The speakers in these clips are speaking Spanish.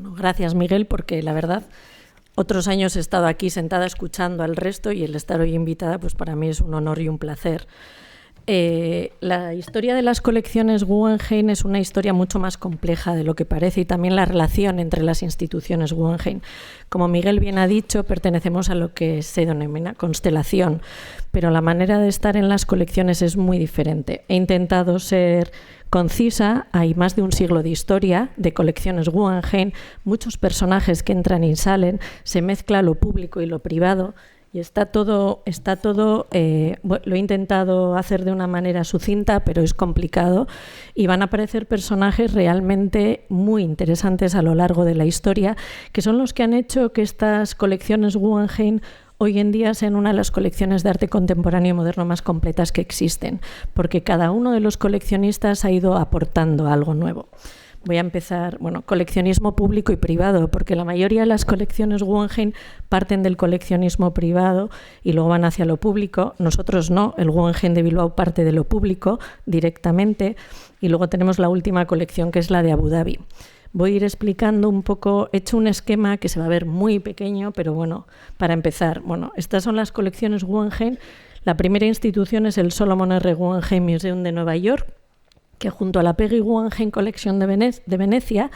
Bueno, gracias, Miguel, porque la verdad, otros años he estado aquí sentada escuchando al resto y el estar hoy invitada, pues para mí es un honor y un placer. La historia de las colecciones Guggenheim es una historia mucho más compleja de lo que parece y también la relación entre las instituciones Guggenheim. Como Miguel bien ha dicho, pertenecemos a lo que se denomina constelación, pero la manera de estar en las colecciones es muy diferente. He intentado ser concisa, hay más de un siglo de historia de colecciones Guggenheim, muchos personajes que entran y salen, se mezcla lo público y lo privado. Y está todo lo he intentado hacer de una manera sucinta, pero es complicado, y van a aparecer personajes realmente muy interesantes a lo largo de la historia, que son los que han hecho que estas colecciones Guggenheim hoy en día sean una de las colecciones de arte contemporáneo y moderno más completas que existen, porque cada uno de los coleccionistas ha ido aportando algo nuevo. Voy a empezar, coleccionismo público y privado, porque la mayoría de las colecciones Guggenheim parten del coleccionismo privado y luego van hacia lo público. Nosotros no, el Guggenheim de Bilbao parte de lo público directamente y luego tenemos la última colección que es la de Abu Dhabi. Voy a ir explicando un poco, he hecho un esquema que se va a ver muy pequeño, pero para empezar, estas son las colecciones Guggenheim. La primera institución es el Solomon R. Guggenheim Museum de Nueva York, que junto a la Peggy Guggenheim Collection de Venecia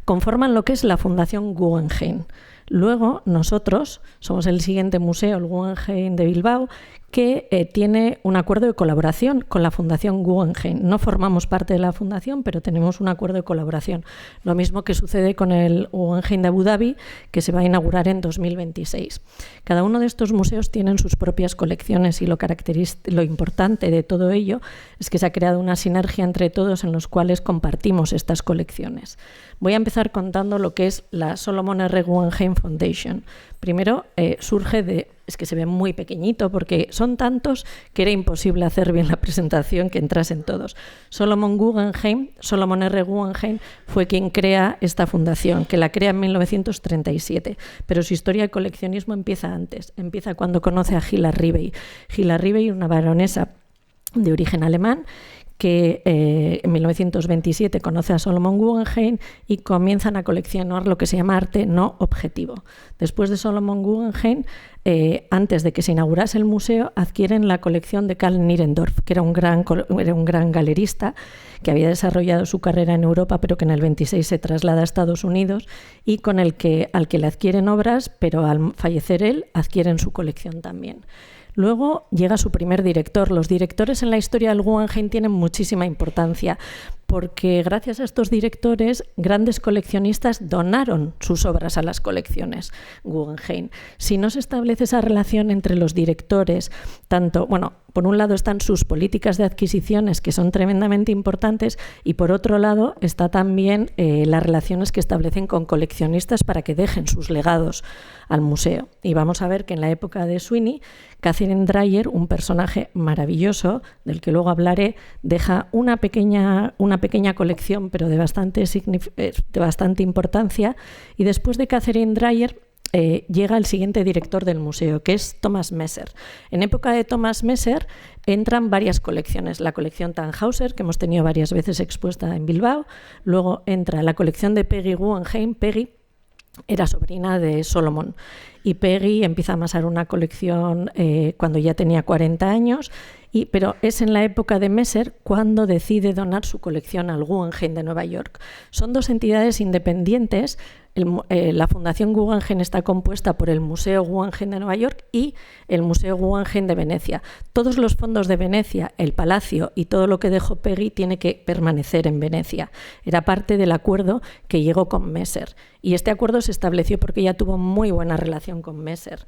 conforman lo que es la Fundación Guggenheim. Luego nosotros somos el siguiente museo, el Guggenheim de Bilbao, que tiene un acuerdo de colaboración con la Fundación Guggenheim. No formamos parte de la fundación, pero tenemos un acuerdo de colaboración. Lo mismo que sucede con el Guggenheim de Abu Dhabi, que se va a inaugurar en 2026. Cada uno de estos museos tienen sus propias colecciones y lo importante de todo ello es que se ha creado una sinergia entre todos en los cuales compartimos estas colecciones. Voy a empezar contando lo que es la Solomon R. Guggenheim Foundation. Primero surge es que se ve muy pequeñito porque son tantos que era imposible hacer bien la presentación que entrasen todos. Solomon R. Guggenheim fue quien crea esta fundación, que la crea en 1937, pero su historia de coleccionismo empieza antes, empieza cuando conoce a Gila Ribey. Gila Ribey, una baronesa de origen alemán, que en 1927 conoce a Solomon Guggenheim y comienzan a coleccionar lo que se llama arte no objetivo. Después de Solomon Guggenheim, antes de que se inaugurase el museo, adquieren la colección de Karl Nierendorf, que era un gran galerista que había desarrollado su carrera en Europa, pero que en el 26 se traslada a Estados Unidos y al que le adquieren obras, pero al fallecer él, adquieren su colección también. Luego llega su primer director. Los directores en la historia del Guggenheim tienen muchísima importancia porque gracias a estos directores, grandes coleccionistas donaron sus obras a las colecciones Guggenheim. Si no se establece esa relación entre los directores, por un lado están sus políticas de adquisiciones, que son tremendamente importantes, y por otro lado está también las relaciones que establecen con coleccionistas para que dejen sus legados al museo. Y vamos a ver que en la época de Sweeney, Catherine Dreyer, un personaje maravilloso, del que luego hablaré, deja una pequeña colección, pero de bastante importancia, y después de Catherine Dreyer llega el siguiente director del museo, que es Thomas Messer. En época de Thomas Messer entran varias colecciones. La colección Tannhäuser, que hemos tenido varias veces expuesta en Bilbao. Luego entra la colección de Peggy Guggenheim. Peggy era sobrina de Solomon y Peggy empieza a amasar una colección cuando ya tenía 40 años, pero es en la época de Messer cuando decide donar su colección al Guggenheim de Nueva York. Son dos entidades independientes. La Fundación Guggenheim está compuesta por el Museo Guggenheim de Nueva York y el Museo Guggenheim de Venecia. Todos los fondos de Venecia, el palacio y todo lo que dejó Peggy tiene que permanecer en Venecia. Era parte del acuerdo que llegó con Messer. Y este acuerdo se estableció porque ella tuvo muy buena relación con Messer.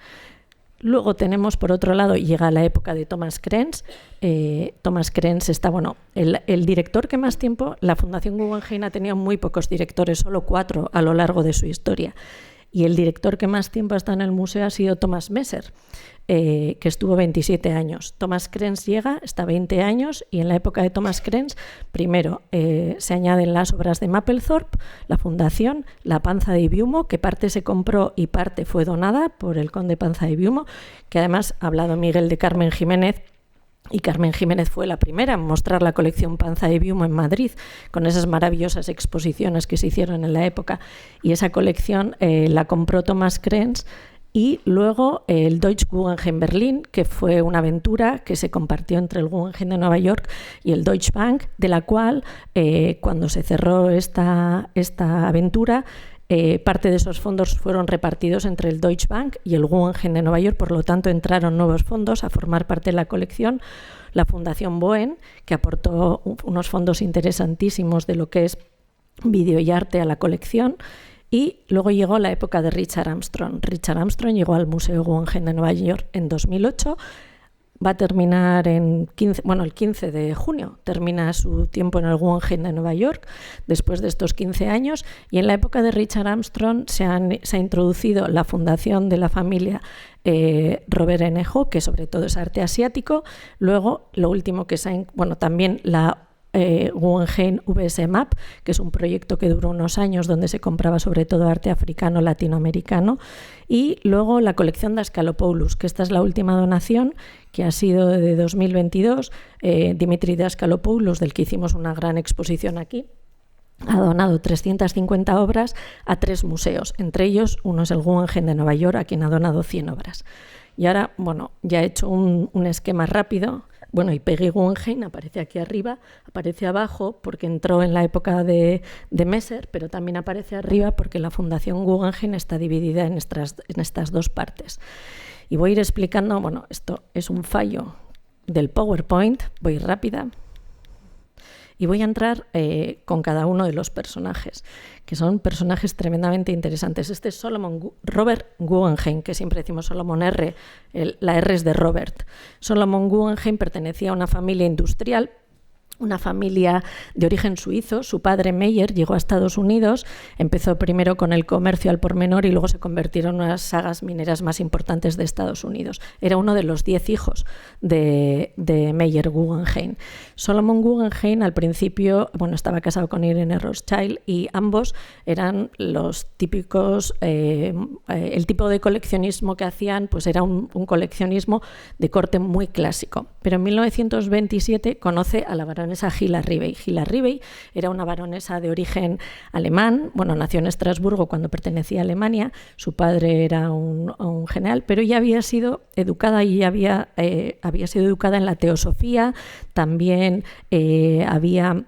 Luego tenemos, por otro lado, llega la época de Thomas Krenz. Thomas Krenz está, el director que más tiempo, la Fundación Guggenheim ha tenido muy pocos directores, solo 4 a lo largo de su historia. Y el director que más tiempo está en el museo ha sido Thomas Messer, que estuvo 27 años. Thomas Krenz llega, está 20 años, y en la época de Thomas Krenz, primero se añaden las obras de Mapplethorpe, la fundación, la Panza de Ibiumo, que parte se compró y parte fue donada por el conde Panza de Ibiumo, que además ha hablado Miguel de Carmen Jiménez. Y Carmen Jiménez fue la primera en mostrar la colección Panza de Bium en Madrid, con esas maravillosas exposiciones que se hicieron en la época. Y esa colección la compró Thomas Krenz, y luego el Deutsche Guggenheim Berlin, que fue una aventura que se compartió entre el Guggenheim de Nueva York y el Deutsche Bank, de la cual, cuando se cerró esta aventura, parte de esos fondos fueron repartidos entre el Deutsche Bank y el Guggenheim de Nueva York, por lo tanto entraron nuevos fondos a formar parte de la colección. La Fundación Boen, que aportó unos fondos interesantísimos de lo que es vídeo y arte a la colección. Y luego llegó la época de Richard Armstrong. Richard Armstrong llegó al Museo Guggenheim de Nueva York en 2008. Va a terminar el 15 de junio, termina su tiempo en el Guggenheim de Nueva York, después de estos 15 años. Y en la época de Richard Armstrong se ha introducido la fundación de la familia Robert Enejo, que sobre todo es arte asiático. Luego, lo último que también la Guggenheim VS-MAP, que es un proyecto que duró unos años donde se compraba sobre todo arte africano, latinoamericano, y luego la colección Daskalopoulos, que esta es la última donación, que ha sido de 2022, Dimitri Daskalopoulos, del que hicimos una gran exposición aquí. Ha donado 350 obras a 3 museos, entre ellos uno es el Guggenheim de Nueva York, a quien ha donado 100 obras. Y ahora, ya he hecho un esquema rápido. Y Peggy Guggenheim aparece aquí arriba, aparece abajo porque entró en la época de Messer, pero también aparece arriba porque la Fundación Guggenheim está dividida en estas dos partes. Y voy a ir explicando, esto es un fallo del PowerPoint, voy rápida. Y voy a entrar con cada uno de los personajes, que son personajes tremendamente interesantes. Este es Robert Guggenheim, que siempre decimos Solomon R, la R es de Robert. Solomon Guggenheim pertenecía a una familia industrial, una familia de origen suizo. Su padre Meyer llegó a Estados Unidos, empezó primero con el comercio al por menor y luego se convirtieron en una de las sagas mineras más importantes de Estados Unidos. Era uno de los 10 hijos de Meyer Guggenheim. Solomon Guggenheim al principio estaba casado con Irene Rothschild y ambos eran los típicos, el tipo de coleccionismo que hacían pues era un coleccionismo de corte muy clásico. Pero en 1927 conoce a la baronesa Gila Ribey. Gila Ribey era una baronesa de origen alemán, nació en Estrasburgo cuando pertenecía a Alemania, su padre era un general, pero ella había sido educada y había sido educada en la teosofía, también había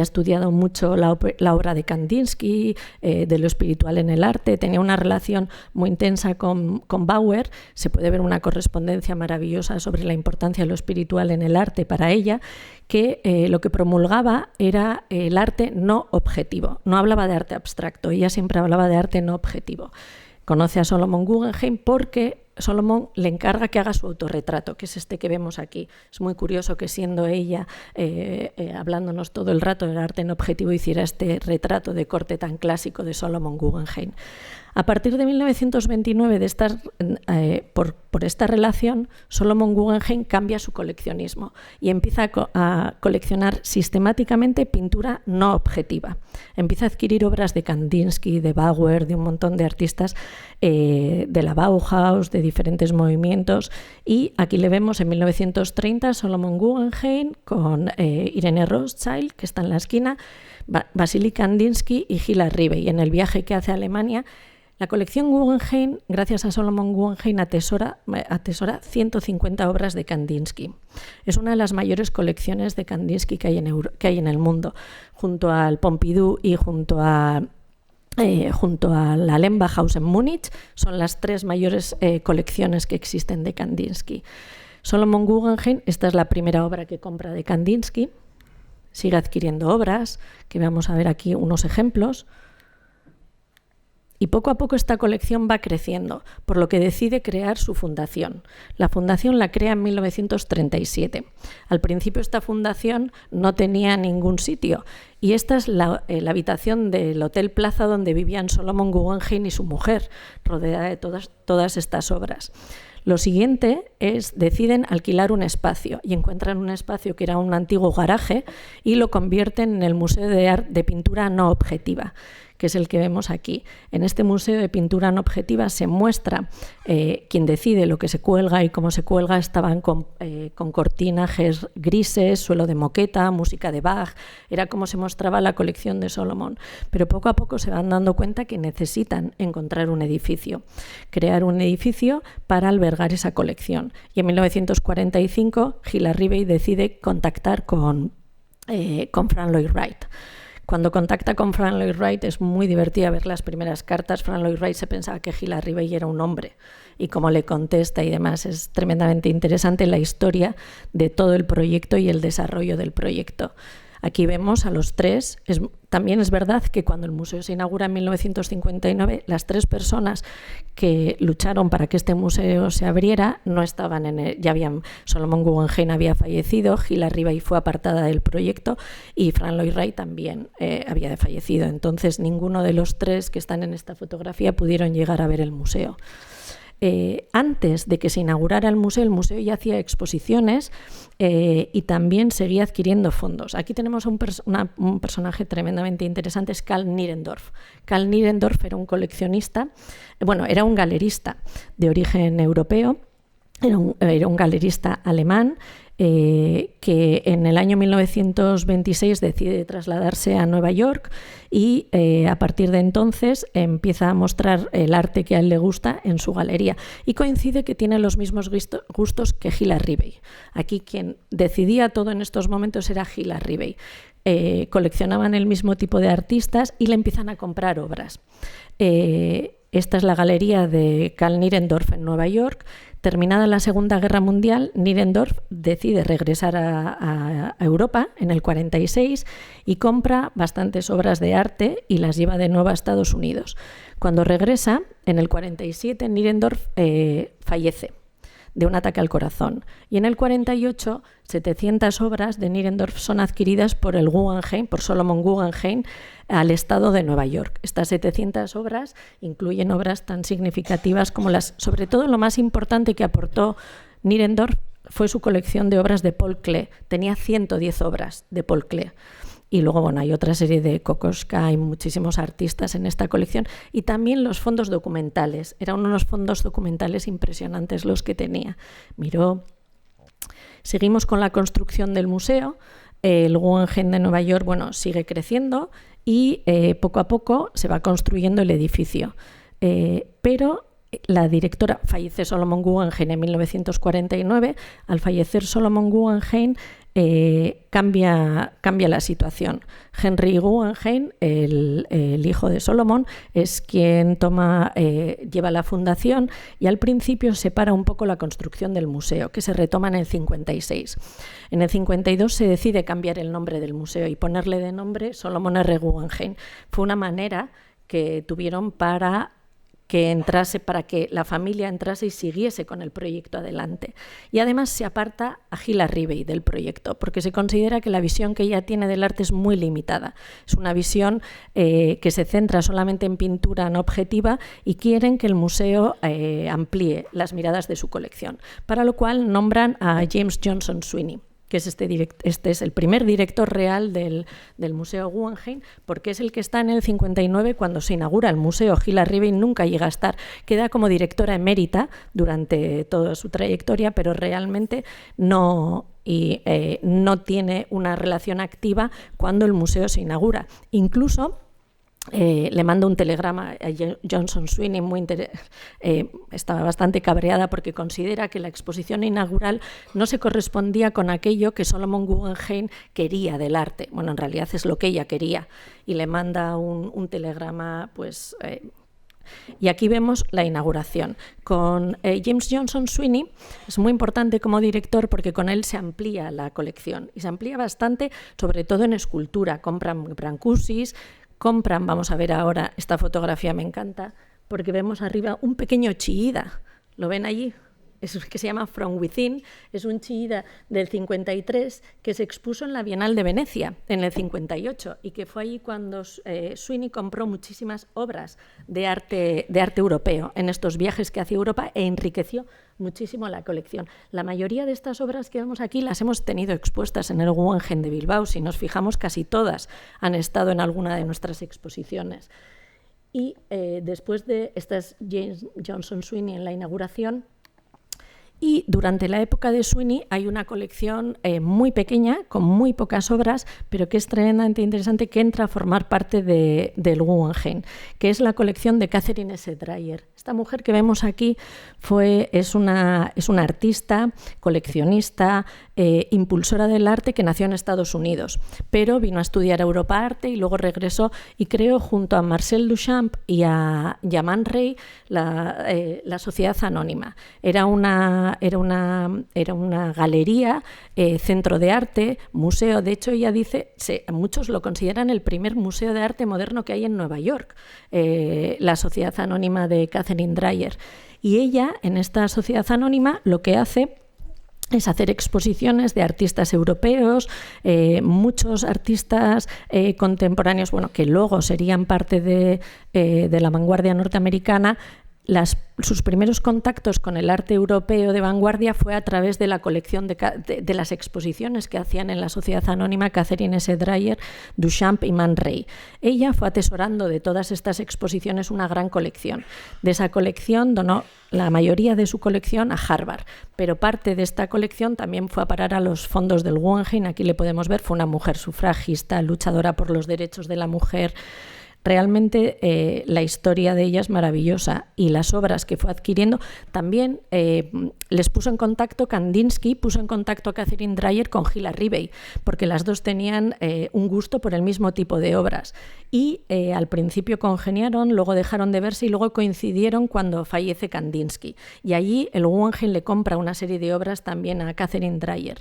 estudiado mucho la obra de Kandinsky, de lo espiritual en el arte, tenía una relación muy intensa con Bauer, se puede ver una correspondencia maravillosa sobre la importancia de lo espiritual en el arte para ella, que lo que promulgaba era el arte no objetivo, no hablaba de arte abstracto, ella siempre hablaba de arte no objetivo. Conoce a Solomon Guggenheim porque Solomon le encarga que haga su autorretrato, que es este que vemos aquí. Es muy curioso que siendo ella, hablándonos todo el rato del arte en objetivo, hiciera este retrato de corte tan clásico de Solomon Guggenheim. A partir de 1929, por esta relación, Solomon Guggenheim cambia su coleccionismo y empieza a coleccionar sistemáticamente pintura no objetiva. Empieza a adquirir obras de Kandinsky, de Bauer, de un montón de artistas de la Bauhaus, de diferentes movimientos. Y aquí le vemos en 1930 Solomon Guggenheim con Irene Rothschild, que está en la esquina, Vasily Kandinsky y Gila Ribey. Y en el viaje que hace a Alemania, la colección Guggenheim, gracias a Solomon Guggenheim, atesora 150 obras de Kandinsky. Es una de las mayores colecciones de Kandinsky que hay en el mundo, junto al Pompidou y junto a la Lembachhaus en Múnich. Son las 3 mayores colecciones que existen de Kandinsky. Solomon Guggenheim, esta es la primera obra que compra de Kandinsky. Sigue adquiriendo obras, que vamos a ver aquí unos ejemplos. Y poco a poco esta colección va creciendo, por lo que decide crear su fundación. La fundación la crea en 1937. Al principio esta fundación no tenía ningún sitio y esta es la habitación del Hotel Plaza donde vivían Solomon Guggenheim y su mujer, rodeada de todas estas obras. Lo siguiente es, deciden alquilar un espacio y encuentran un espacio que era un antiguo garaje y lo convierten en el Museo de Pintura No Objetiva, que es el que vemos aquí. En este museo de pintura no objetiva se muestra quien decide lo que se cuelga y cómo se cuelga. Estaban con cortinajes grises, suelo de moqueta, música de Bach. Era como se mostraba la colección de Solomon. Pero poco a poco se van dando cuenta que necesitan encontrar un edificio, crear un edificio para albergar esa colección. Y en 1945 Gila Ribey decide contactar con Frank Lloyd Wright. Cuando contacta con Frank Lloyd Wright es muy divertida ver las primeras cartas. Frank Lloyd Wright se pensaba que Gila Ribey era un hombre y cómo le contesta y demás. Es tremendamente interesante la historia de todo el proyecto y el desarrollo del proyecto. Aquí vemos a los tres. También es verdad que cuando el museo se inaugura en 1959, las tres personas que lucharon para que este museo se abriera no estaban en él. Ya Solomon Guggenheim había fallecido, Gila Ribey fue apartada del proyecto y Frank Lloyd Wright también había fallecido. Entonces, ninguno de los tres que están en esta fotografía pudieron llegar a ver el museo. Antes de que se inaugurara el museo ya hacía exposiciones y también seguía adquiriendo fondos. Aquí tenemos un personaje tremendamente interesante, es Karl Nierendorf. Karl Nierendorf era un coleccionista, era un galerista de origen europeo, era un galerista alemán que en el año 1926 decide trasladarse a Nueva York y a partir de entonces empieza a mostrar el arte que a él le gusta en su galería y coincide que tiene los mismos gustos que Gila Ribey. Aquí quien decidía todo en estos momentos era Gila Ribey. Coleccionaban el mismo tipo de artistas y le empiezan a comprar obras. Esta es la galería de Karl Nierendorf en Nueva York. Terminada la Segunda Guerra Mundial, Nierendorf decide regresar a Europa en el 46 y compra bastantes obras de arte y las lleva de nuevo a Estados Unidos. Cuando regresa, en el 47, Nierendorf fallece de un ataque al corazón. Y en el 48, 700 obras de Nierendorf son adquiridas por Solomon Guggenheim, al estado de Nueva York. Estas 700 obras incluyen obras tan significativas como sobre todo lo más importante que aportó Nierendorf fue su colección de obras de Paul Klee. Tenía 110 obras de Paul Klee. Y luego, hay otra serie de Kokoschka, hay muchísimos artistas en esta colección. Y también los fondos documentales. Eran unos fondos documentales impresionantes los que tenía. Miró. Seguimos con la construcción del museo. El Guggenheim de Nueva York, sigue creciendo y poco a poco se va construyendo el edificio. Pero la directora fallece Solomon Guggenheim en 1949. Al fallecer Solomon Guggenheim, cambia la situación. Henry Guggenheim, el hijo de Solomon, es quien lleva la fundación y al principio separa un poco la construcción del museo, que se retoma en el 56. En el 52 se decide cambiar el nombre del museo y ponerle de nombre Solomon R. Guggenheim. Fue una manera que tuvieron para que la familia entrase y siguiese con el proyecto adelante. Y además se aparta a Gila Ribey del proyecto, porque se considera que la visión que ella tiene del arte es muy limitada. Es una visión que se centra solamente en pintura no objetiva y quieren que el museo amplíe las miradas de su colección, para lo cual nombran a James Johnson Sweeney, que es este es el primer director real del Museo Guggenheim, porque es el que está en el 59 cuando se inaugura el museo. Gila Ribey nunca llega a estar, queda como directora emérita durante toda su trayectoria, pero realmente no tiene una relación activa cuando el museo se inaugura. Incluso le manda un telegrama a Johnson Sweeney, estaba bastante cabreada porque considera que la exposición inaugural no se correspondía con aquello que Solomon Guggenheim quería del arte. En realidad es lo que ella quería y le manda un telegrama, y aquí vemos la inauguración. Con James Johnson Sweeney es muy importante como director porque con él se amplía la colección y se amplía bastante, sobre todo en escultura. Compran Brancusis, vamos a ver ahora, esta fotografía me encanta, porque vemos arriba un pequeño Chillida. ¿Lo ven allí? que se llama From Within, es un chiída del 53 que se expuso en la Bienal de Venecia en el 58 y que fue allí cuando Sweeney compró muchísimas obras de arte europeo en estos viajes que hacía Europa e enriqueció muchísimo la colección. La mayoría de estas obras que vemos aquí las hemos tenido expuestas en el Guggenheim de Bilbao. Si nos fijamos, casi todas han estado en alguna de nuestras exposiciones. Y después de estas James Johnson Sweeney en la inauguración, y durante la época de Sweeney hay una colección muy pequeña, con muy pocas obras, pero que es tremendamente interesante, que entra a formar parte del Guggenheim, que es la colección de Catherine S. Dreyer. Esta mujer que vemos aquí es una artista, coleccionista, impulsora del arte que nació en Estados Unidos, pero vino a estudiar Europa Arte y luego regresó y creó junto a Marcel Duchamp y a Man Ray la Sociedad Anónima. Era una galería, centro de arte, museo. De hecho, ella dice, muchos lo consideran el primer museo de arte moderno que hay en Nueva York, la Sociedad Anónima de Catherine Dreyer. Y ella, en esta Sociedad Anónima, lo que hace es hacer exposiciones de artistas europeos, muchos artistas contemporáneos, que luego serían parte de la vanguardia norteamericana. Sus primeros contactos con el arte europeo de vanguardia fue a través de la colección de las exposiciones que hacían en la Sociedad Anónima Catherine S. Dreyer, Duchamp y Man Ray. Ella fue atesorando de todas estas exposiciones una gran colección. De esa colección donó la mayoría de su colección a Harvard, pero parte de esta colección también fue a parar a los fondos del Guggenheim. Aquí le podemos ver, fue una mujer sufragista, luchadora por los derechos de la mujer. Realmente la historia de ella es maravillosa y las obras que fue adquiriendo también les puso en contacto, Kandinsky puso en contacto a Catherine Dreyer con Gila Ribey, porque las dos tenían un gusto por el mismo tipo de obras y al principio congeniaron, luego dejaron de verse y luego coincidieron cuando fallece Kandinsky y allí el Guggenheim le compra una serie de obras también a Catherine Dreyer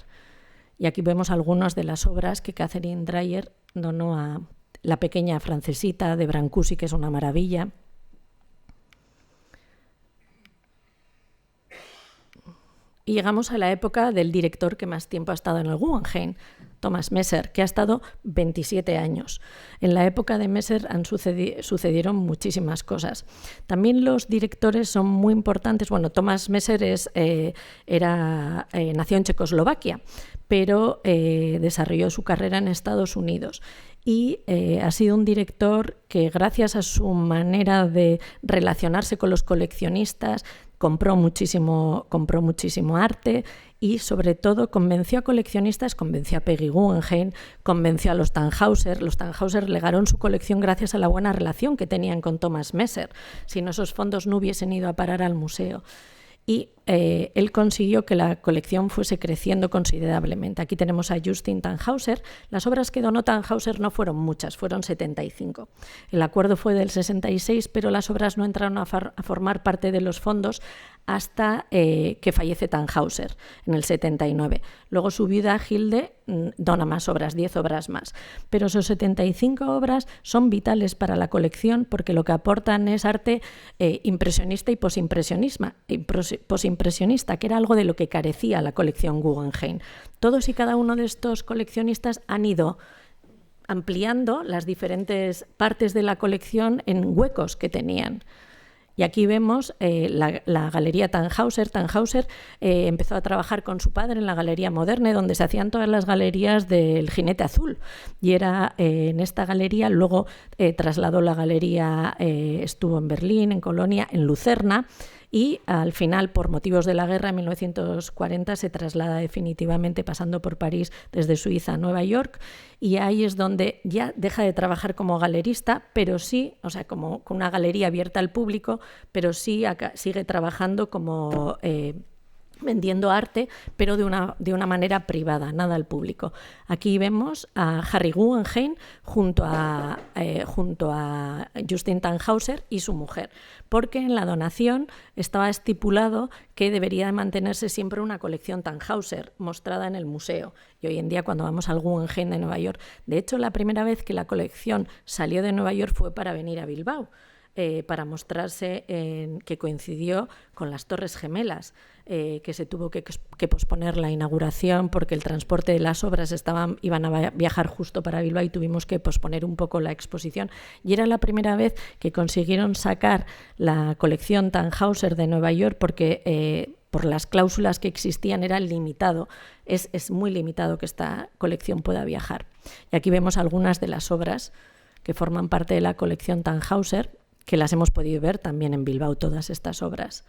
y aquí vemos algunas de las obras que Catherine Dreyer donó a La pequeña francesita de Brancusi, que es una maravilla. Y llegamos a la época del director que más tiempo ha estado en el Guggenheim, Thomas Messer, que ha estado 27 años. En la época de Messer sucedieron muchísimas cosas. También los directores son muy importantes. Thomas Messer nació en Checoslovaquia, pero desarrolló su carrera en Estados Unidos. Y ha sido un director que, gracias a su manera de relacionarse con los coleccionistas, compró muchísimo arte y, sobre todo, convenció a coleccionistas, convenció a Peggy Guggenheim, convenció a los Tannhäuser. Los Tannhäuser legaron su colección gracias a la buena relación que tenían con Thomas Messer. Si no, esos fondos no hubiesen ido a parar al museo. Y él consiguió que la colección fuese creciendo considerablemente. Aquí tenemos a Justin Tannhäuser. Las obras que donó Tannhäuser no fueron muchas, fueron 75. El acuerdo fue del 66, pero las obras no entraron a formar parte de los fondos hasta que fallece Tannhäuser en el 79. Luego su viuda Hilde dona más obras, 10 obras más. Pero esos 75 obras son vitales para la colección porque lo que aportan es arte impresionista y posimpresionista, que era algo de lo que carecía la colección Guggenheim. Todos y cada uno de estos coleccionistas han ido ampliando las diferentes partes de la colección en huecos que tenían. Y aquí vemos la Galería Tannhäuser. Tannhäuser empezó a trabajar con su padre en la Galería Moderne, donde se hacían todas las galerías del Jinete Azul. Y era en esta galería, luego trasladó la galería, estuvo en Berlín, en Colonia, en Lucerna, y al final, por motivos de la guerra, en 1940 se traslada definitivamente, pasando por París, desde Suiza a Nueva York, y ahí es donde ya deja de trabajar como galerista, pero sí, como con una galería abierta al público, pero sí sigue trabajando como vendiendo arte, pero de una manera privada, nada al público. Aquí vemos a Harry Guggenheim junto a Justin Tannhäuser y su mujer, porque en la donación estaba estipulado que debería de mantenerse siempre una colección Tannhäuser mostrada en el museo. Y hoy en día, cuando vamos al Guggenheim de Nueva York, de hecho, la primera vez que la colección salió de Nueva York fue para venir a Bilbao. para mostrarse que coincidió con las Torres Gemelas, que se tuvo que posponer la inauguración porque el transporte de las obras iban a viajar justo para Bilbao y tuvimos que posponer un poco la exposición. Y era la primera vez que consiguieron sacar la colección Tannhäuser de Nueva York porque por las cláusulas que existían era limitado. Es muy limitado que esta colección pueda viajar. Y aquí vemos algunas de las obras que forman parte de la colección Tannhäuser, que las hemos podido ver también en Bilbao, todas estas obras.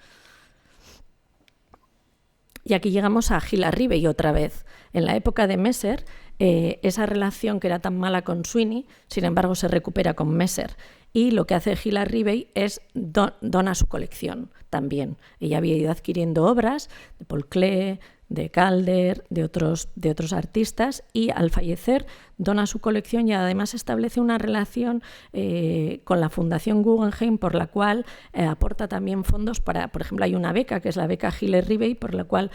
Y aquí llegamos a Gilles Ribey otra vez. En la época de Messer, esa relación que era tan mala con Sweeney, sin embargo, se recupera con Messer. Y lo que hace Gilles Ribey es dona su colección también. Ella había ido adquiriendo obras de Paul Klee, de Calder, de otros artistas, y al fallecer dona su colección y además establece una relación con la Fundación Guggenheim, por la cual aporta también fondos para, por ejemplo, hay una beca, que es la beca Gilles Ribey, por la cual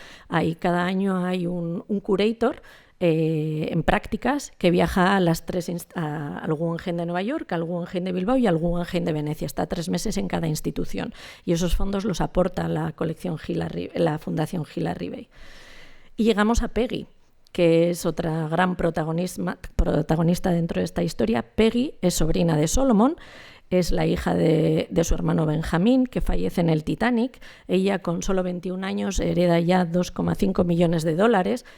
cada año hay un curator en prácticas que viaja a al Guggenheim de Nueva York, al Guggenheim de Bilbao y al Guggenheim de Venecia. Está 3 meses en cada institución y esos fondos los aporta la Fundación Gilles Ribey. Y llegamos a Peggy, que es otra gran protagonista dentro de esta historia. Peggy es sobrina de Solomon, es la hija de su hermano Benjamín, que fallece en el Titanic. Ella, con solo 21 años, hereda ya $2,5 millones.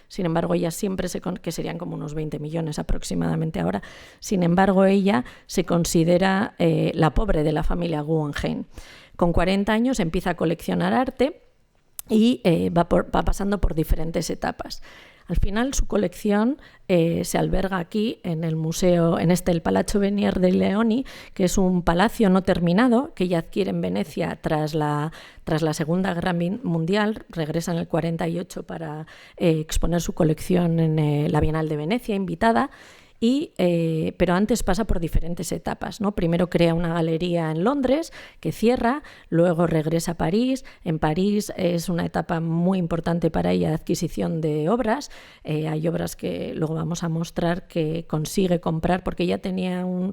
Sin embargo, ella siempre que serían como unos 20 millones aproximadamente ahora. Sin embargo, ella se considera la pobre de la familia Guggenheim. Con 40 años empieza a coleccionar arte y va pasando por diferentes etapas. Al final, su colección se alberga aquí en el museo, el Palazzo Venier dei Leoni, que es un palacio no terminado que ella adquiere en Venecia tras la Segunda Guerra Mundial. Regresa en el 48 para exponer su colección en la Bienal de Venecia, invitada. Pero antes pasa por diferentes etapas, ¿no? Primero crea una galería en Londres que cierra, luego regresa a París. En París es una etapa muy importante para ella de adquisición de obras. Hay obras que luego vamos a mostrar que consigue comprar porque ella tenía un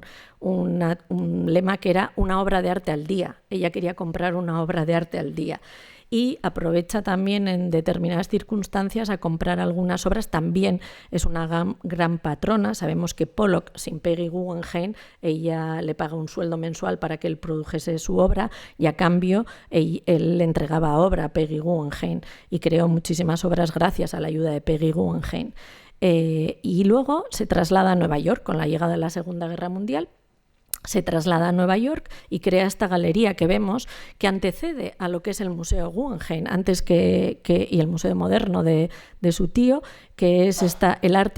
lema que era una obra de arte al día. Ella quería comprar una obra de arte al día. Y aprovecha también en determinadas circunstancias a comprar algunas obras. También es una gran patrona. Sabemos que Pollock, sin Peggy Guggenheim, ella le paga un sueldo mensual para que él produjese su obra y a cambio él le entregaba obra a Peggy Guggenheim y creó muchísimas obras gracias a la ayuda de Peggy Guggenheim. Y luego se traslada a Nueva York con la llegada de la Segunda Guerra Mundial. Se traslada a Nueva York y crea esta galería que vemos, que antecede a lo que es el Museo Guggenheim y el Museo Moderno de su tío, que es el Art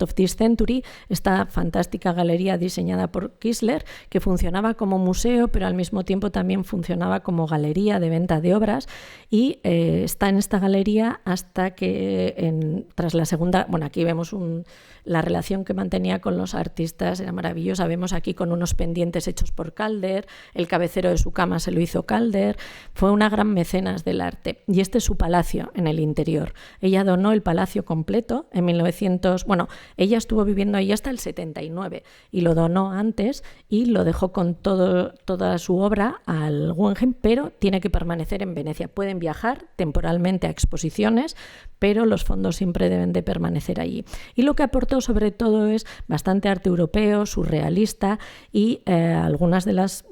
of this Century, esta fantástica galería diseñada por Kiesler, que funcionaba como museo, pero al mismo tiempo también funcionaba como galería de venta de obras, y está en esta galería hasta que tras la segunda, aquí vemos la relación que mantenía con los artistas, era maravillosa. Vemos aquí con unos pendientes hechos por Calder, el cabecero de su cama se lo hizo Calder. Fue una gran mecenas del arte, y este es su palacio en el interior. Ella donó el palacio completo en 1900, ella estuvo viviendo ahí hasta el 79 y lo donó antes y lo dejó con toda su obra al Guggenheim, pero tiene que permanecer en Venecia. Pueden viajar temporalmente a exposiciones, pero los fondos siempre deben de permanecer allí. Y lo que aportó sobre todo es bastante arte europeo, surrealista y algunas de las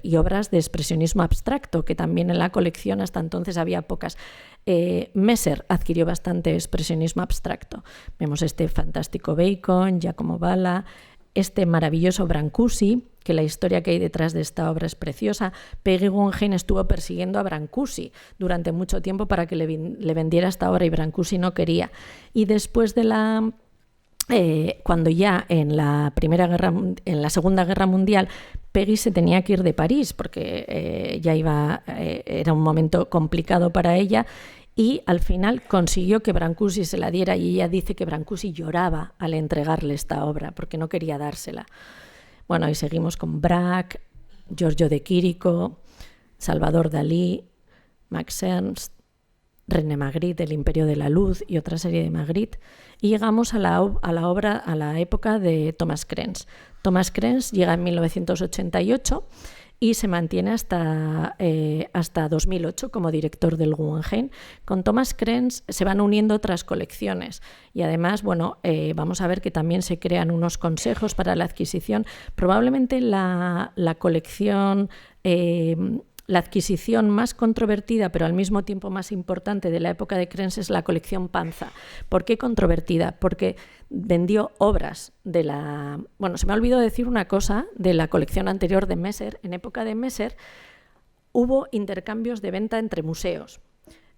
y obras de expresionismo abstracto, que también en la colección hasta entonces había pocas. Messer adquirió bastante expresionismo abstracto. Vemos este fantástico Bacon, Giacomo Balla, este maravilloso Brancusi, que la historia que hay detrás de esta obra es preciosa. Peggy Guggenheim estuvo persiguiendo a Brancusi durante mucho tiempo para que le vendiera esta obra y Brancusi no quería. Y después de cuando ya en la Segunda Guerra Mundial Peggy se tenía que ir de París porque era un momento complicado para ella, y al final consiguió que Brancusi se la diera, y ella dice que Brancusi lloraba al entregarle esta obra porque no quería dársela. Y seguimos con Braque, Giorgio de Chirico, Salvador Dalí, Max Ernst, René Magritte, El Imperio de la Luz y otra serie de Magritte, y llegamos a la época de Thomas Krenz. Thomas Krenz llega en 1988 y se mantiene hasta 2008 como director del Guggenheim. Con Thomas Krenz se van uniendo otras colecciones y además, vamos a ver que también se crean unos consejos para la adquisición. Probablemente la colección... La adquisición más controvertida, pero al mismo tiempo más importante de la época de Krenz es la colección Panza. ¿Por qué controvertida? Porque vendió obras de la... Bueno, se me ha olvidado decir una cosa de la colección anterior de Messer. En época de Messer hubo intercambios de venta entre museos.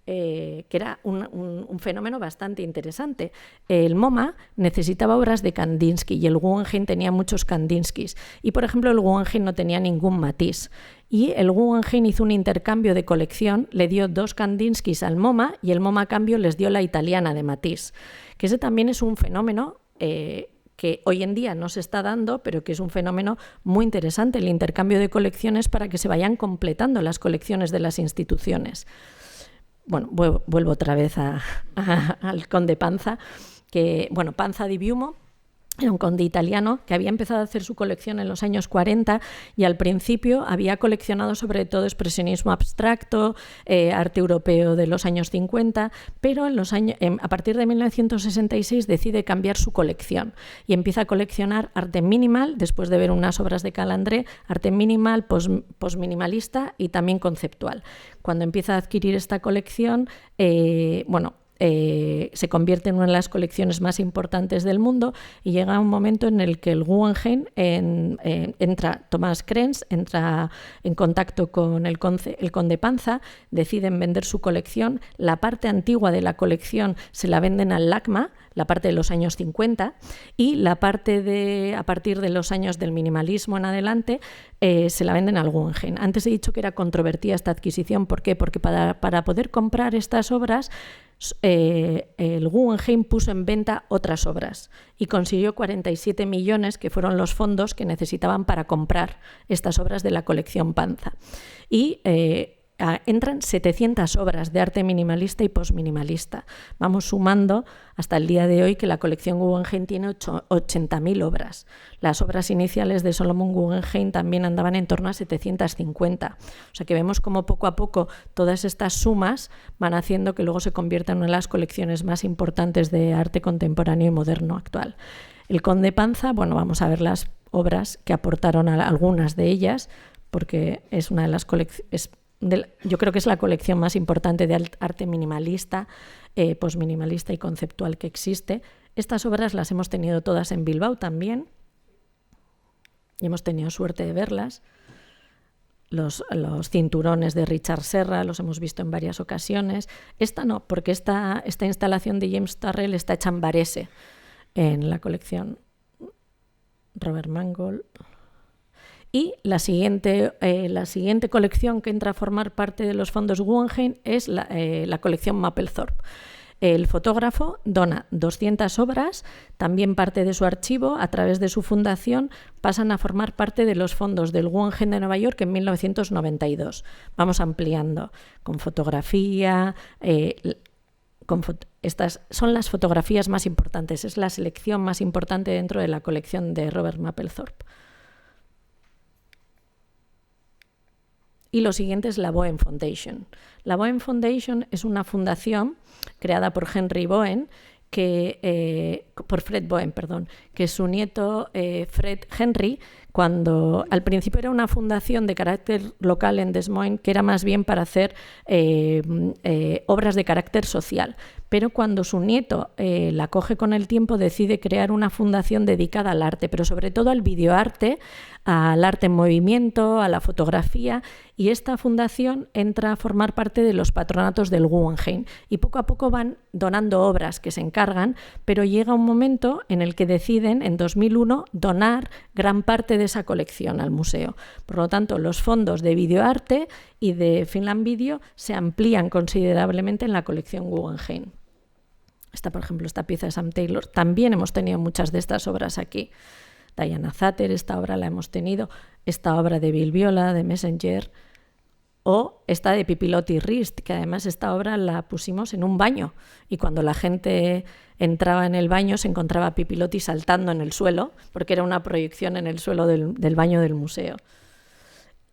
Que era un fenómeno bastante interesante. El MoMA necesitaba obras de Kandinsky y el Guggenheim tenía muchos Kandinskys. Y, por ejemplo, el Guggenheim no tenía ningún Matisse. Y el Guggenheim hizo un intercambio de colección, le dio 2 Kandinskys al MoMA y el MoMA a cambio les dio la italiana de Matisse. Que ese también es un fenómeno que hoy en día no se está dando, pero que es un fenómeno muy interesante, el intercambio de colecciones para que se vayan completando las colecciones de las instituciones. Bueno, vuelvo otra vez al conde Panza, Panza di Biumo era un conde italiano que había empezado a hacer su colección en los años 40 y al principio había coleccionado sobre todo expresionismo abstracto, arte europeo de los años 50, pero a partir de 1966 decide cambiar su colección y empieza a coleccionar arte minimal, después de ver unas obras de Calandré, arte minimal, postminimalista y también conceptual. Cuando empieza a adquirir esta colección, se convierte en una de las colecciones más importantes del mundo y llega un momento en el que el Guggenheim entra Thomas Krenz, entra en contacto con el conde Panza, deciden vender su colección, la parte antigua de la colección se la venden al LACMA, la parte de los años 50, y la parte a partir de los años del minimalismo en adelante se la venden al Guggenheim. Antes he dicho que era controvertida esta adquisición. ¿Por qué? Porque para poder comprar estas obras el Guggenheim puso en venta otras obras y consiguió 47 millones, que fueron los fondos que necesitaban para comprar estas obras de la colección Panza. Y entran 700 obras de arte minimalista y postminimalista. Vamos sumando hasta el día de hoy que la colección Guggenheim tiene 80.000 obras. Las obras iniciales de Solomon Guggenheim también andaban en torno a 750. O sea que vemos cómo poco a poco todas estas sumas van haciendo que luego se convierta en una de las colecciones más importantes de arte contemporáneo y moderno actual. El conde Panza, vamos a ver las obras que aportaron a algunas de ellas, porque es una de las colecciones... Yo creo que es la colección más importante de arte minimalista, postminimalista y conceptual que existe. Estas obras las hemos tenido todas en Bilbao también y hemos tenido suerte de verlas. Los cinturones de Richard Serra los hemos visto en varias ocasiones. Esta no, porque esta instalación de James Turrell está hecha en Varese, en la colección Robert Mangold. Y la siguiente colección que entra a formar parte de los fondos Guggenheim es la colección Mapplethorpe. El fotógrafo dona 200 obras, también parte de su archivo, a través de su fundación, pasan a formar parte de los fondos del Guggenheim de Nueva York en 1992. Vamos ampliando con fotografía. Estas son las fotografías más importantes, es la selección más importante dentro de la colección de Robert Mapplethorpe. Y lo siguiente es la Bowen Foundation. La Bowen Foundation es una fundación creada por Fred Bowen, que su nieto Fred Henry, cuando al principio era una fundación de carácter local en Des Moines, que era más bien para hacer obras de carácter social. Pero cuando su nieto la coge con el tiempo, decide crear una fundación dedicada al arte, pero sobre todo al videoarte, al arte en movimiento, a la fotografía, y esta fundación entra a formar parte de los patronatos del Guggenheim y poco a poco van donando obras que se encargan, pero llega un momento en el que deciden, en 2001, donar gran parte de esa colección al museo. Por lo tanto, los fondos de videoarte y de Finland Video se amplían considerablemente en la colección Guggenheim. Por ejemplo, esta pieza de Sam Taylor, también hemos tenido muchas de estas obras aquí. Diana Zatter, esta obra la hemos tenido, esta obra de Bill Viola, de Messenger, O esta de Pipilotti Rist, que además esta obra la pusimos en un baño y cuando la gente entraba en el baño se encontraba a Pipilotti saltando en el suelo, porque era una proyección en el suelo del baño del museo.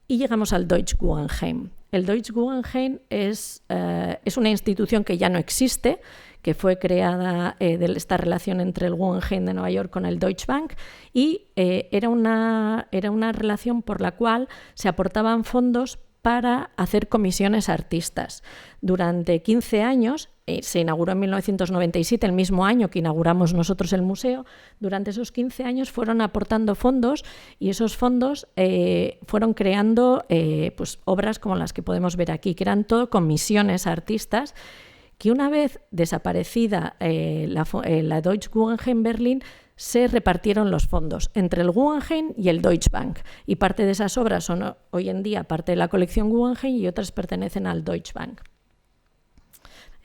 Y llegamos al Deutsche Guggenheim. El Deutsche Guggenheim es una institución que ya no existe, que fue creada de esta relación entre el Guggenheim de Nueva York con el Deutsche Bank, y era una relación por la cual se aportaban fondos para hacer comisiones a artistas. Durante 15 años, se inauguró en 1997, el mismo año que inauguramos nosotros el museo. Durante esos 15 años fueron aportando fondos y esos fondos fueron creando pues, obras como las que podemos ver aquí, que eran todo comisiones a artistas, que una vez desaparecida la Deutsche Guggenheim Berlin, se repartieron los fondos entre el Guggenheim y el Deutsche Bank. Y parte de esas obras son hoy en día parte de la colección Guggenheim y otras pertenecen al Deutsche Bank.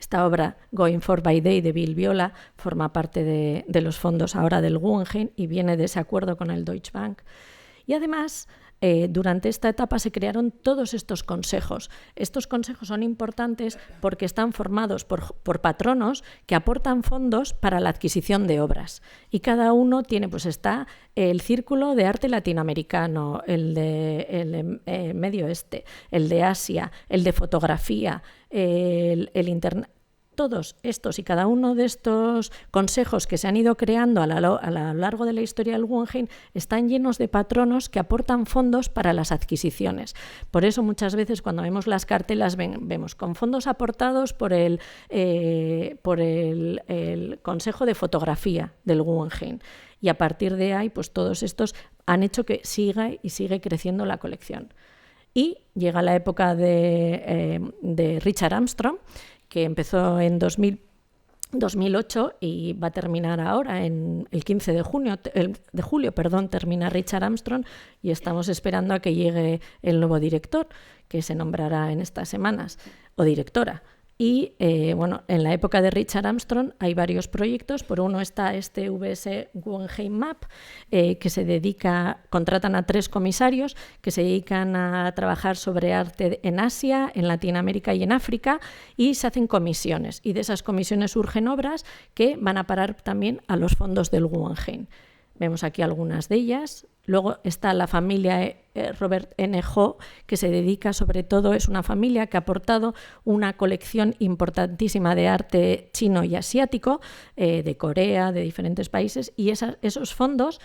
Esta obra, Going for by Day, de Bill Viola, forma parte de los fondos ahora del Guggenheim y viene de ese acuerdo con el Deutsche Bank. Y además, durante esta etapa se crearon todos estos consejos. Estos consejos son importantes porque están formados por patronos que aportan fondos para la adquisición de obras. Y cada uno tiene, pues está el Círculo de Arte Latinoamericano, el de Medio Oeste, el de Asia, el de Fotografía, el Internet. Todos estos y cada uno de estos consejos que se han ido creando a lo largo de la historia del Guggenheim están llenos de patronos que aportan fondos para las adquisiciones. Por eso muchas veces cuando vemos las cartelas vemos con fondos aportados por el Consejo de Fotografía del Guggenheim. Y a partir de ahí, pues todos estos han hecho que sigue creciendo la colección. Y llega la época de Richard Armstrong, que empezó en 2008 y va a terminar ahora, en el 15 de julio, termina Richard Armstrong y estamos esperando a que llegue el nuevo director, que se nombrará en estas semanas, o directora. Y en la época de Richard Armstrong hay varios proyectos. Por uno está este VS Guggenheim Map, que contratan a 3 comisarios que se dedican a trabajar sobre arte en Asia, en Latinoamérica y en África, y se hacen comisiones. Y de esas comisiones surgen obras que van a parar también a los fondos del Guggenheim. Vemos aquí algunas de ellas. Luego está la familia Robert N. Ho, que se dedica sobre todo, es una familia que ha aportado una colección importantísima de arte chino y asiático, de Corea, de diferentes países, y esos fondos,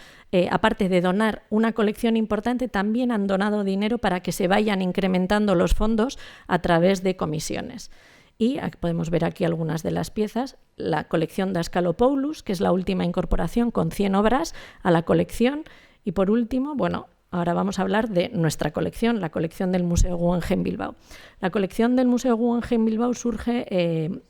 aparte de donar una colección importante, también han donado dinero para que se vayan incrementando los fondos a través de comisiones. Y podemos ver aquí algunas de las piezas. La colección Daskalopoulos, que es la última incorporación con 100 obras a la colección. Y por último, ahora vamos a hablar de nuestra colección, la colección del Museo Guggenheim Bilbao. La colección del Museo Guggenheim Bilbao surge, el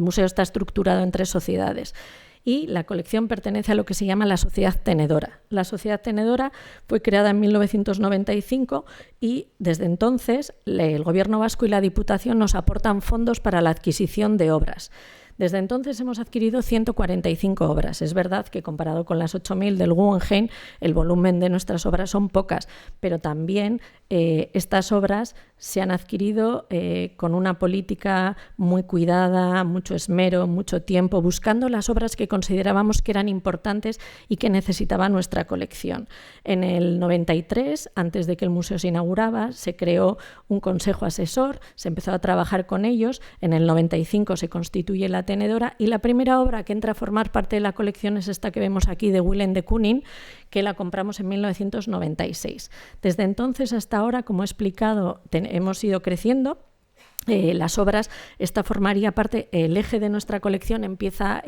museo está estructurado en 3 sociedades. Y la colección pertenece a lo que se llama la Sociedad Tenedora. La Sociedad Tenedora fue creada en 1995 y desde entonces el Gobierno vasco y la Diputación nos aportan fondos para la adquisición de obras. Desde entonces hemos adquirido 145 obras. Es verdad que comparado con las 8.000 del Guggenheim, el volumen de nuestras obras son pocas, pero también estas obras se han adquirido con una política muy cuidada, mucho esmero, mucho tiempo, buscando las obras que considerábamos que eran importantes y que necesitaba nuestra colección. En el 93, antes de que el museo se inauguraba, se creó un consejo asesor, se empezó a trabajar con ellos. En el 95 se constituye la Tenedora y la primera obra que entra a formar parte de la colección es esta que vemos aquí de Willem de Kooning, que la compramos en 1996. Desde entonces hasta ahora, como he explicado, hemos ido creciendo. Las obras, esta formaría parte, el eje de nuestra colección empieza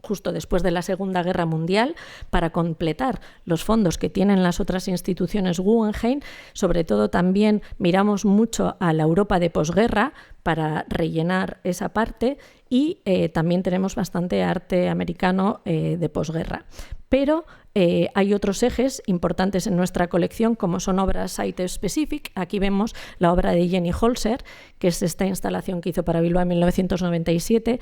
justo después de la Segunda Guerra Mundial para completar los fondos que tienen las otras instituciones Guggenheim. Sobre todo también miramos mucho a la Europa de posguerra para rellenar esa parte y también tenemos bastante arte americano de posguerra. Pero hay otros ejes importantes en nuestra colección, como son obras site-specific. Aquí vemos la obra de Jenny Holzer, que es esta instalación que hizo para Bilbao en 1997.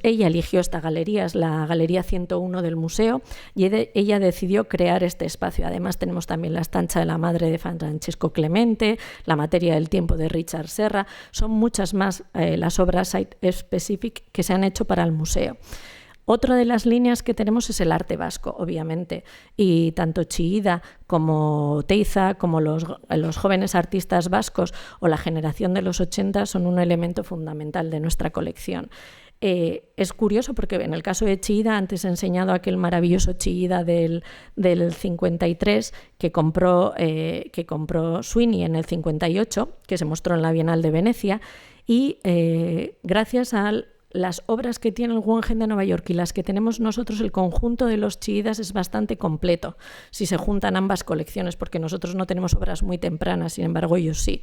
Ella eligió esta galería, es la Galería 101 del museo, y ella decidió crear este espacio. Además tenemos también la Estancha de la Madre de Francesco Clemente, la Materia del Tiempo de Richard Serra. Son muchas más las obras site-specific que se han hecho para el museo. Otra de las líneas que tenemos es el arte vasco, obviamente, y tanto Chillida como Oteiza, como los jóvenes artistas vascos o la generación de los 80 son un elemento fundamental de nuestra colección. Es curioso porque en el caso de Chillida, antes he enseñado aquel maravilloso Chillida del 53 que compró Sweeney en el 58, que se mostró en la Bienal de Venecia, y gracias a las obras que tiene el Guggenheim de Nueva York y las que tenemos nosotros, el conjunto de los Chillidas es bastante completo si se juntan ambas colecciones, porque nosotros no tenemos obras muy tempranas, sin embargo ellos sí.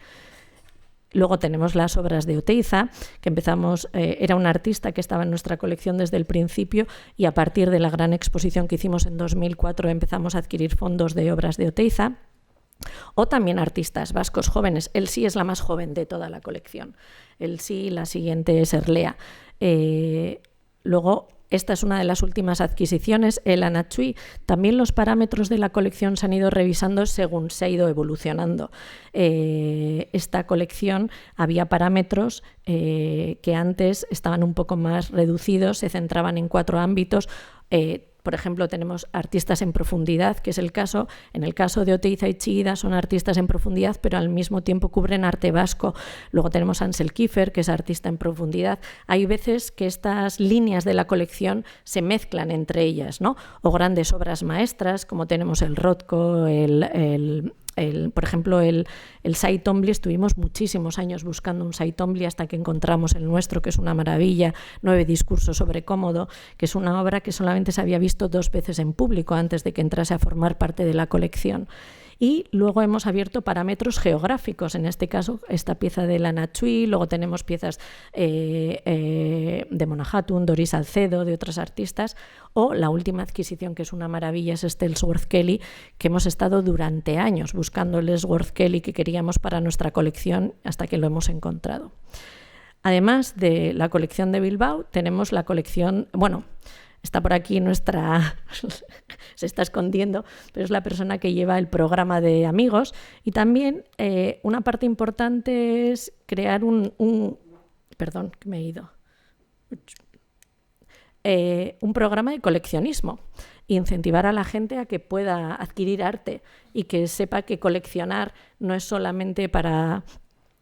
Luego tenemos las obras de Oteiza, que empezamos, era un artista que estaba en nuestra colección desde el principio, y a partir de la gran exposición que hicimos en 2004 empezamos a adquirir fondos de obras de Oteiza. O también artistas vascos jóvenes. El sí es la más joven de toda la colección. El sí, la siguiente es Erlea. Luego, esta es una de las últimas adquisiciones, el Anachui. También los parámetros de la colección se han ido revisando según se ha ido evolucionando. Esta colección había parámetros que antes estaban un poco más reducidos, se centraban en 4 ámbitos. Por ejemplo, tenemos artistas en profundidad, que es el caso. En el caso de Oteiza y Chillida son artistas en profundidad, pero al mismo tiempo cubren arte vasco. Luego tenemos a Ansel Kiefer, que es artista en profundidad. Hay veces que estas líneas de la colección se mezclan entre ellas, ¿no? O grandes obras maestras, como tenemos el Rothko, por ejemplo, el Cy Twombly. Estuvimos muchísimos años buscando un Cy Twombly hasta que encontramos el nuestro, que es una maravilla, 9 discursos sobre Cómodo, que es una obra que solamente se había visto 2 veces en público antes de que entrase a formar parte de la colección. Y luego hemos abierto parámetros geográficos, en este caso esta pieza de Lana Chui, luego tenemos piezas de Mona Hatun, Doris Salcedo, de otras artistas, o la última adquisición, que es una maravilla, es este Ellsworth Kelly, que hemos estado durante años buscando el Ellsworth Kelly que queríamos para nuestra colección hasta que lo hemos encontrado. Además de la colección de Bilbao, tenemos la colección, bueno, está por aquí nuestra, se está escondiendo, pero es la persona que lleva el programa de amigos. Y también una parte importante es crear perdón, que me he ido, un programa de coleccionismo, incentivar a la gente a que pueda adquirir arte y que sepa que coleccionar no es solamente para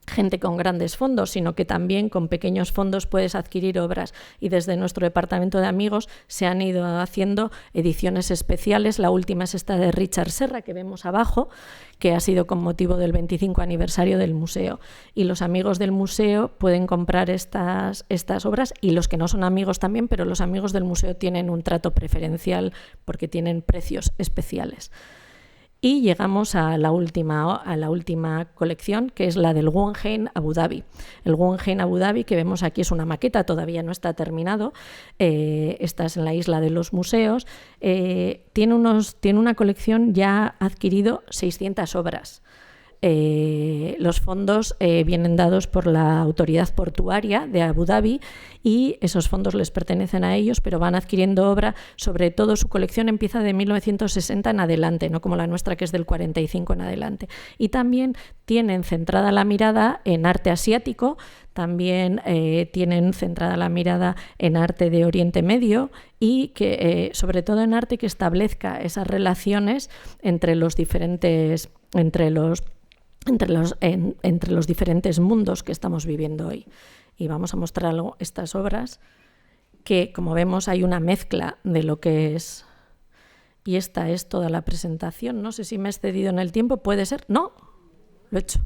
gente con grandes fondos, sino que también con pequeños fondos puedes adquirir obras. Y desde nuestro departamento de amigos se han ido haciendo ediciones especiales. La última es esta de Richard Serra, que vemos abajo, que ha sido con motivo del 25 aniversario del museo. Y los amigos del museo pueden comprar estas obras, y los que no son amigos también, pero los amigos del museo tienen un trato preferencial porque tienen precios especiales. Y llegamos a la última colección, que es la del Guggenheim Abu Dhabi. El Guggenheim Abu Dhabi, que vemos aquí, es una maqueta, todavía no está terminado. Esta es en la isla de los museos. Tiene una colección, ya ha adquirido 600 obras. Los fondos vienen dados por la autoridad portuaria de Abu Dhabi y esos fondos les pertenecen a ellos, pero van adquiriendo obra. Sobre todo su colección empieza de 1960 en adelante, no como la nuestra, que es del 45 en adelante. Y también tienen centrada la mirada en arte asiático, también tienen centrada la mirada en arte de Oriente Medio y que sobre todo en arte que establezca esas relaciones entre los diferentes mundos que estamos viviendo hoy. Y vamos a mostrar estas obras que, como vemos, hay una mezcla de lo que es. Y esta es toda la presentación. No sé si me he excedido en el tiempo, ¿puede ser? No, lo he hecho.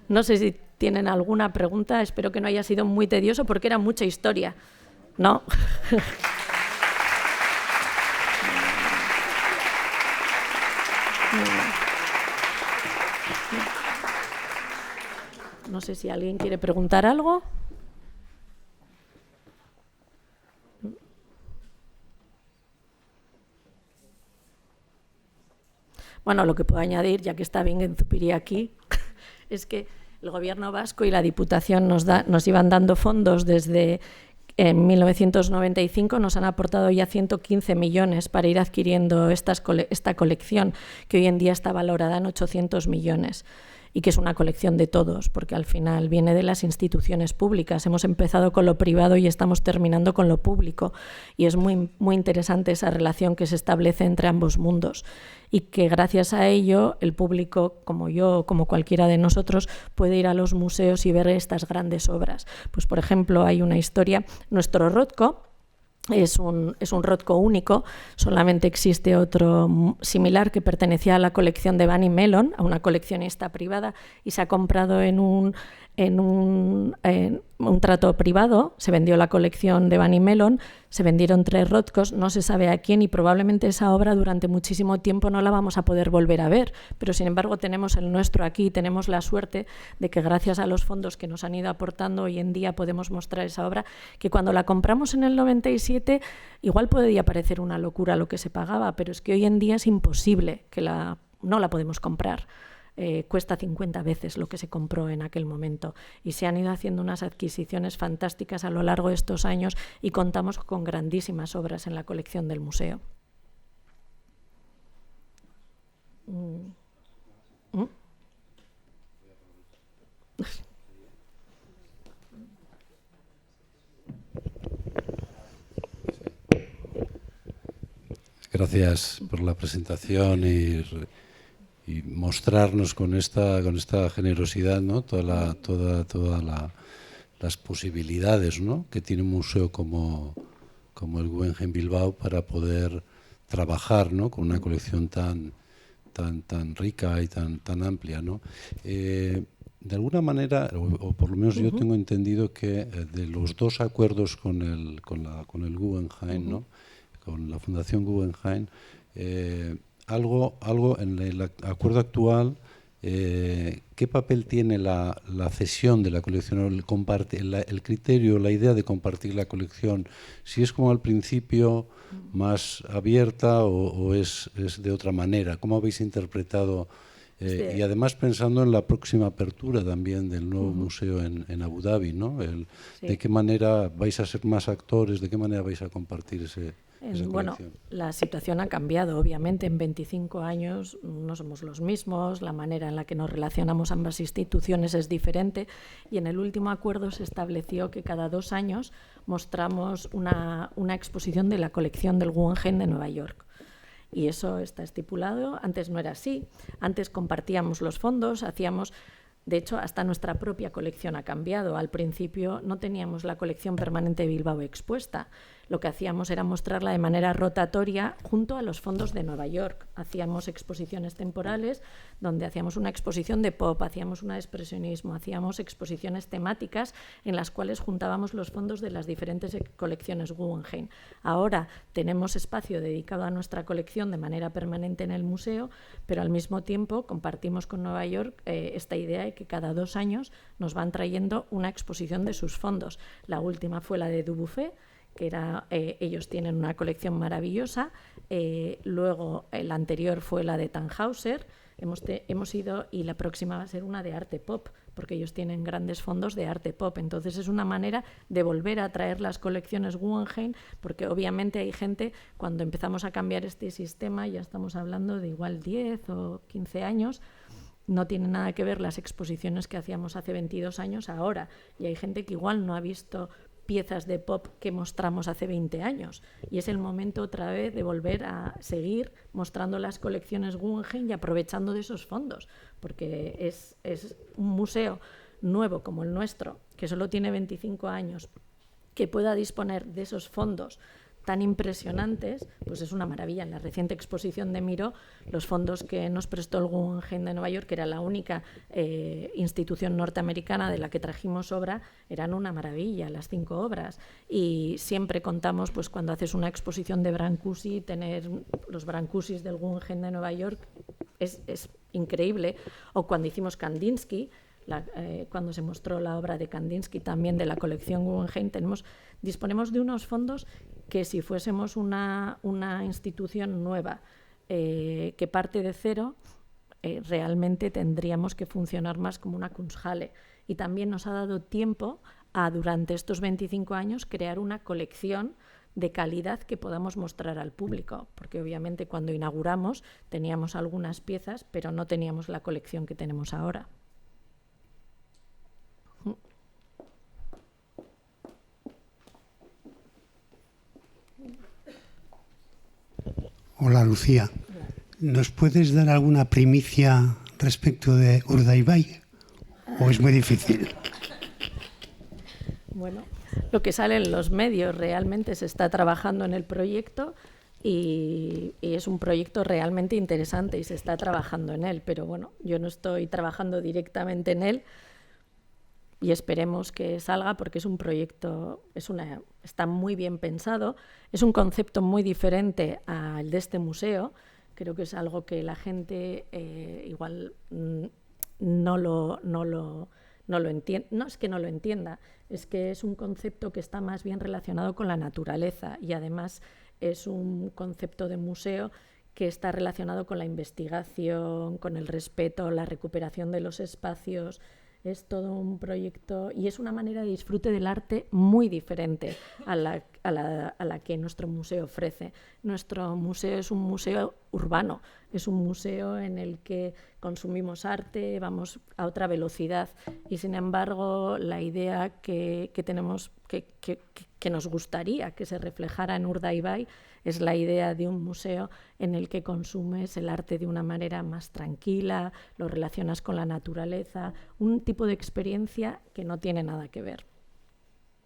No sé si tienen alguna pregunta, espero que no haya sido muy tedioso porque era mucha historia. ¿No? No sé si alguien quiere preguntar algo. Bueno, lo que puedo añadir, ya que está bien Zupiria aquí, es que el Gobierno vasco y la Diputación nos iban dando fondos desde en 1995, nos han aportado ya 115 millones para ir adquiriendo esta colección, que hoy en día está valorada en 800 millones. Y que es una colección de todos, porque al final viene de las instituciones públicas. Hemos empezado con lo privado y estamos terminando con lo público. Y es muy, muy interesante esa relación que se establece entre ambos mundos. Y que gracias a ello el público, como yo, como cualquiera de nosotros, puede ir a los museos y ver estas grandes obras. Pues, por ejemplo, hay una historia, nuestro Rothko es un Rothko único, solamente existe otro similar que pertenecía a la colección de Bunny Mellon, a una coleccionista privada, y se ha comprado en un trato privado, se vendió la colección de Bunny Mellon, se vendieron 3 Rothkos, no se sabe a quién, y probablemente esa obra durante muchísimo tiempo no la vamos a poder volver a ver, pero sin embargo tenemos el nuestro aquí, tenemos la suerte de que gracias a los fondos que nos han ido aportando hoy en día podemos mostrar esa obra, que cuando la compramos en el 97 igual podría parecer una locura lo que se pagaba, pero es que hoy en día es imposible, no la podemos comprar. Cuesta 50 veces lo que se compró en aquel momento, y se han ido haciendo unas adquisiciones fantásticas a lo largo de estos años y contamos con grandísimas obras en la colección del museo. Gracias por la presentación y mostrarnos con esta generosidad, ¿no? Todas las posibilidades, ¿no?, que tiene un museo como el Guggenheim Bilbao para poder trabajar, ¿no?, con una colección tan rica y tan amplia, ¿no? De alguna manera, o por lo menos yo tengo entendido que de los 2 acuerdos con el Guggenheim, ¿no?, con la Fundación Guggenheim, algo en el acuerdo actual, ¿qué papel tiene la cesión de la colección, el criterio, la idea de compartir la colección? Si es como al principio, más abierta, o es de otra manera. ¿Cómo habéis interpretado? Y además pensando en la próxima apertura también del nuevo museo en Abu Dhabi, ¿no? ¿De qué manera vais a ser más actores? ¿De qué manera vais a compartir esa bueno, la situación ha cambiado, obviamente. En 25 años no somos los mismos, la manera en la que nos relacionamos ambas instituciones es diferente, y en el último acuerdo se estableció que cada 2 años mostramos una exposición de la colección del Guggenheim de Nueva York. Y eso está estipulado. Antes no era así. Antes compartíamos los fondos, de hecho, hasta nuestra propia colección ha cambiado. Al principio no teníamos la colección permanente de Bilbao expuesta. Lo que hacíamos era mostrarla de manera rotatoria junto a los fondos de Nueva York. Hacíamos exposiciones temporales donde hacíamos una exposición de pop, hacíamos una de expresionismo, hacíamos exposiciones temáticas en las cuales juntábamos los fondos de las diferentes colecciones Guggenheim. Ahora tenemos espacio dedicado a nuestra colección de manera permanente en el museo, pero al mismo tiempo compartimos con Nueva York esta idea de que cada 2 años nos van trayendo una exposición de sus fondos. La última fue la de Dubuffet, que ellos tienen una colección maravillosa. Luego la anterior fue la de Tannhäuser. Hemos ido, y la próxima va a ser una de arte pop, porque ellos tienen grandes fondos de arte pop. Entonces es una manera de volver a traer las colecciones Guggenheim, porque obviamente hay gente, cuando empezamos a cambiar este sistema, ya estamos hablando de igual 10 o 15 años, no tiene nada que ver las exposiciones que hacíamos hace 22 años ahora, y hay gente que igual no ha visto piezas de pop que mostramos hace 20 años, y es el momento otra vez de volver a seguir mostrando las colecciones Guggenheim y aprovechando de esos fondos, porque es un museo nuevo como el nuestro, que solo tiene 25 años, que pueda disponer de esos fondos tan impresionantes, pues es una maravilla. En la reciente exposición de Miró, los fondos que nos prestó el Guggenheim de Nueva York, que era la única institución norteamericana de la que trajimos obra, eran una maravilla, las 5 obras. Y siempre contamos, pues cuando haces una exposición de Brancusi, tener los Brancusis del Guggenheim de Nueva York es increíble. O cuando hicimos Kandinsky, cuando se mostró la obra de Kandinsky también de la colección Guggenheim, disponemos de unos fondos que si fuésemos una institución nueva que parte de cero, realmente tendríamos que funcionar más como una Kunsthalle. Y también nos ha dado tiempo a, durante estos 25 años, crear una colección de calidad que podamos mostrar al público, porque obviamente cuando inauguramos teníamos algunas piezas, pero no teníamos la colección que tenemos ahora. Hola, Lucía. ¿Nos puedes dar alguna primicia respecto de Urdaibai? ¿O es muy difícil? Bueno, lo que sale en los medios, realmente se está trabajando en el proyecto y es un proyecto realmente interesante y se está trabajando en él, pero bueno, yo no estoy trabajando directamente en él y esperemos que salga porque es un proyecto, está muy bien pensado, es un concepto muy diferente al de este museo. Creo que es algo que la gente igual no lo entiende. No es que no lo entienda, es que es un concepto que está más bien relacionado con la naturaleza y además es un concepto de museo que está relacionado con la investigación, con el respeto, la recuperación de los espacios. Es todo un proyecto y es una manera de disfrute del arte muy diferente a la que nuestro museo ofrece. Nuestro museo es un museo urbano, es un museo en el que consumimos arte, vamos a otra velocidad y sin embargo la idea que tenemos, que nos gustaría que se reflejara en Urdaibai es la idea de un museo en el que consumes el arte de una manera más tranquila, lo relacionas con la naturaleza, un tipo de experiencia que no tiene nada que ver.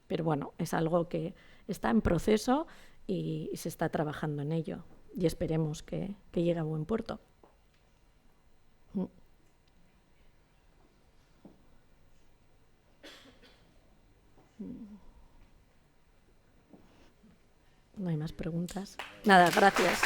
Pero bueno, es algo que está en proceso y se está trabajando en ello y esperemos que llegue a buen puerto. No hay más preguntas. Nada, gracias.